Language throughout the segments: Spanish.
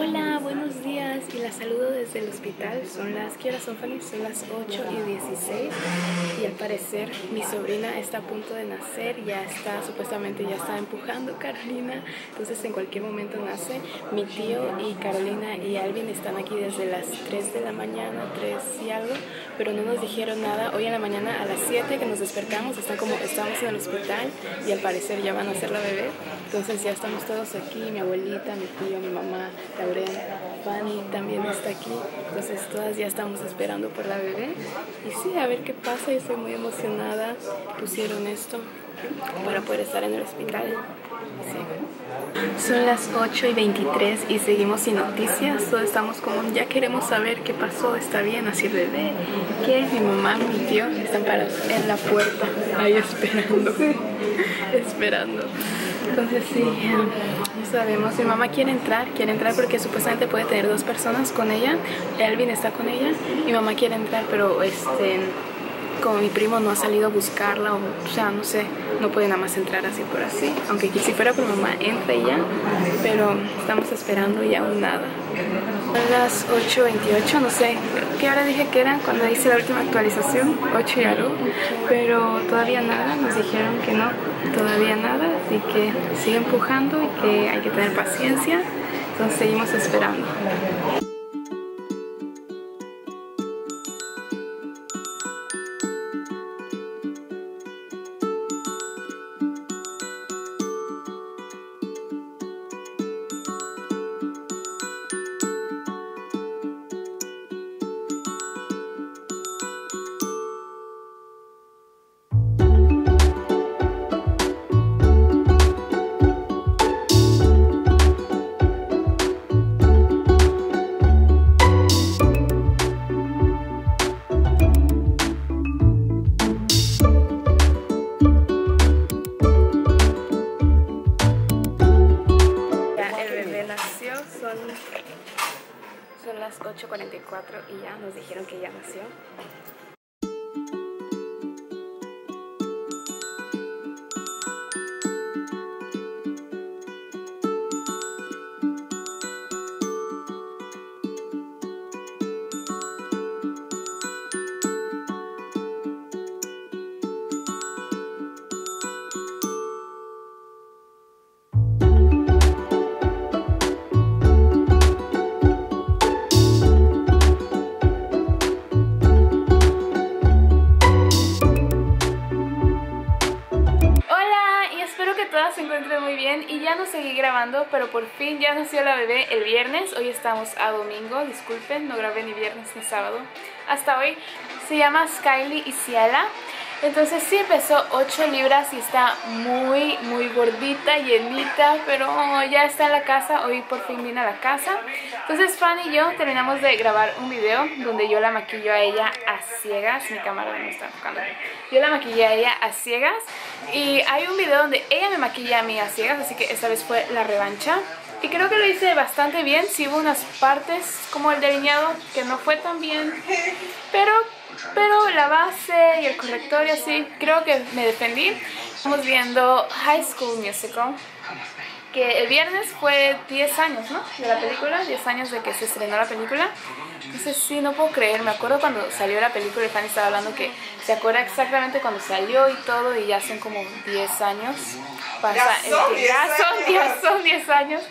Hola, buenos días y la saludo desde el hospital. ¿Qué horas son, Fanny? Son las 8:16 y al parecer mi sobrina está a punto de nacer. Supuestamente ya está empujando Carolina, entonces en cualquier momento nace. Mi tío y Carolina y Alvin están aquí desde las 3 de la mañana, 3 y algo, pero no nos dijeron nada. Hoy en la mañana a las 7 que nos despertamos, estamos en el hospital y al parecer ya van a nacer la bebé. Entonces ya estamos todos aquí, mi abuelita, mi tío, mi mamá, Lauren, Fanny también está aquí. Entonces todas ya estamos esperando por la bebé. Y sí, a ver qué pasa, yo estoy muy emocionada. Pusieron esto para poder estar en el hospital. Sí. Son las 8:23 y seguimos sin noticias. Todos estamos como, ya queremos saber qué pasó, está bien, así el bebé. Que mi mamá, mi tío están parados en la puerta, ahí esperando. Esperando. Entonces sí, no sabemos. Mi mamá quiere entrar porque supuestamente puede tener 2 personas con ella. Elvin está con ella. Mi mamá quiere entrar, pero como mi primo no ha salido a buscarla, o sea, no sé, no puede nada más entrar así por así. Aunque si fuera por mamá, entra y ya, pero estamos esperando y aún nada. Son las 8:28, no sé qué hora dije que era cuando hice la última actualización, 8 y algo, pero todavía nada, nos dijeron que no, todavía nada, así que sigue empujando y que hay que tener paciencia, entonces seguimos esperando. Son las 8:44 y ya nos dijeron que ya nació. Se encuentren muy bien y ya no seguí grabando, pero por fin ya nació la bebé el viernes. Hoy estamos a domingo, disculpen, no grabé ni viernes ni sábado hasta hoy. Se llama Skyly y Ciela. Entonces sí pesó 8 libras y está muy gordita, llenita, pero ya está en la casa. Hoy por fin vine a la casa. Entonces Fanny y yo terminamos de grabar un video donde yo la maquillo a ella a ciegas. Mi cámara no me está enfocando. Yo la maquillé a ella a ciegas y hay un video donde ella me maquilla a mí a ciegas, así que esta vez fue la revancha. Y creo que lo hice bastante bien. Sí hubo unas partes como el delineado que no fue tan bien, pero la base y el corrector y así, creo que me defendí. Estamos viendo High School Musical, que el viernes fue 10 años, ¿no? De la película, 10 años de que se estrenó la película. Entonces sí, no puedo creer, me acuerdo cuando salió la película y Fanny estaba hablando que se acuerda exactamente cuando salió y todo, y ya son como 10 años. Ya son 10 años.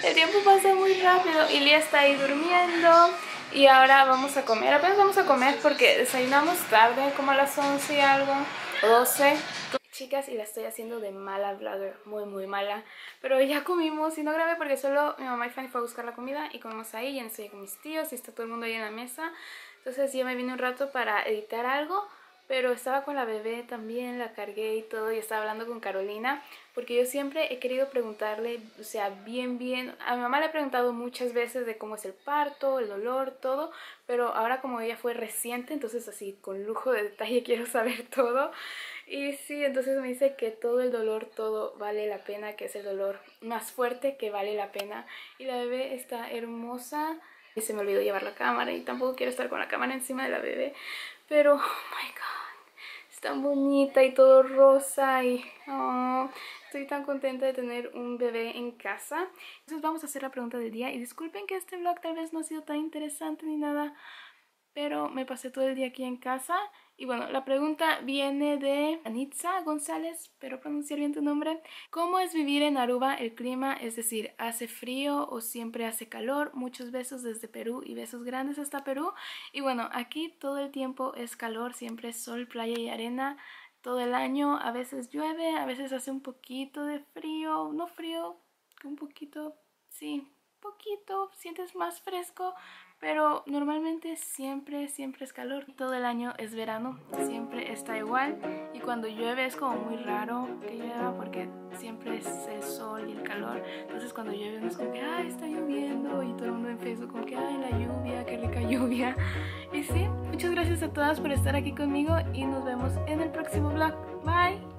El tiempo pasa muy rápido y Lía está ahí durmiendo. Y ahora vamos a comer, apenas vamos a comer porque desayunamos tarde, como a las 11 y algo, o 12. Chicas, y la estoy haciendo de mala vlogger, muy mala. Pero ya comimos y no grabé porque solo mi mamá y Fanny fue a buscar la comida y comimos ahí, ya no estoy con mis tíos y está todo el mundo ahí en la mesa. Entonces yo me vine un rato para editar algo, pero estaba con la bebé también, la cargué y todo, y estaba hablando con Carolina, porque yo siempre he querido preguntarle, o sea, bien, a mi mamá le he preguntado muchas veces de cómo es el parto, el dolor, todo, pero ahora como ella fue reciente, entonces así con lujo de detalle quiero saber todo. Y sí, entonces me dice que todo el dolor, todo vale la pena, que es el dolor más fuerte que vale la pena, y la bebé está hermosa. Y se me olvidó llevar la cámara y tampoco quiero estar con la cámara encima de la bebé, pero oh my god, es tan bonita y todo rosa y Estoy tan contenta de tener un bebé en casa. Entonces vamos a hacer la pregunta del día. Y disculpen que este vlog tal vez no ha sido tan interesante ni nada, pero me pasé todo el día aquí en casa. Y bueno, la pregunta viene de Anitza González, espero pronunciar bien tu nombre. ¿Cómo es vivir en Aruba el clima? Es decir, ¿hace frío o siempre hace calor? Muchos besos desde Perú y besos grandes hasta Perú. Y bueno, aquí todo el tiempo es calor, siempre es sol, playa y arena. Todo el año, a veces llueve, a veces hace un poquito de frío, no frío, un poquito, sí, poquito, sientes más fresco, pero normalmente siempre es calor. Todo el año es verano, siempre está igual, y cuando llueve es como muy raro que llueva porque siempre es el sol y el calor. Entonces cuando llueve uno es como que ¡ay, está lloviendo! Y todo el mundo en Facebook como que ¡ay, la lluvia, qué rica lluvia! Y sí, muchas gracias a todas por estar aquí conmigo y nos vemos en el próximo vlog. Bye!